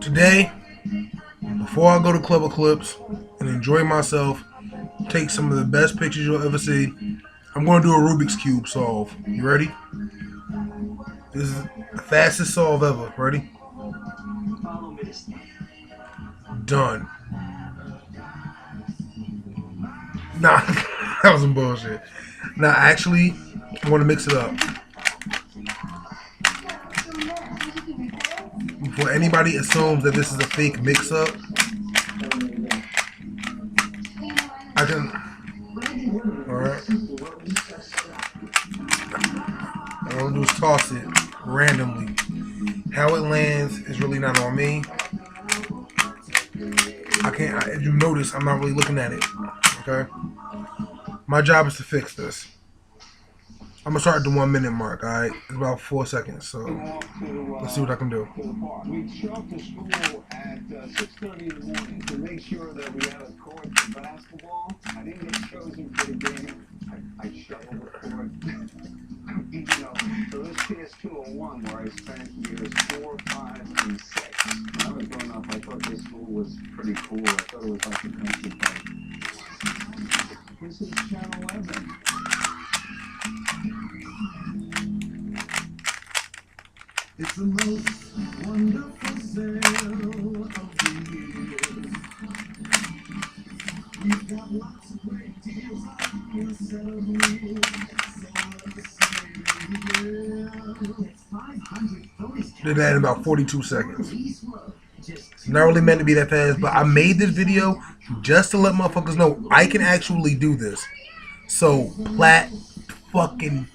Today, before I go to Club Eclipse and enjoy myself, take some of the best pictures you'll ever see, I'm going to do a Rubik's Cube solve. You ready? This is the fastest solve ever. Ready? Done. Nah, that was some bullshit. Now, actually, I want to mix it up. Before anybody assumes that this is a fake mix-up, I can... Alright. All I'm going to do is toss it randomly. How it lands is really not on me. If you notice, I'm not really looking at it. Okay? My job is to fix this. I'm gonna start at the 1 minute mark, alright? It's about 4 seconds, so let's see what I can do. We show up to school at 6:30 in the morning to make sure that we had a court for basketball. I didn't get chosen for the game. I shoveled the court. You know, so this PS201 where I spent years 4, 5, and 6. When I was growing up, I thought this school was pretty cool. I thought it was like a country club. This is Channel 11. It's the most wonderful sale of the year. We've got lots of great deals on your celebrate. Did that in about 42 seconds. Not really meant to be that fast, but I made this video just to let motherfuckers know I can actually do this. So, fucking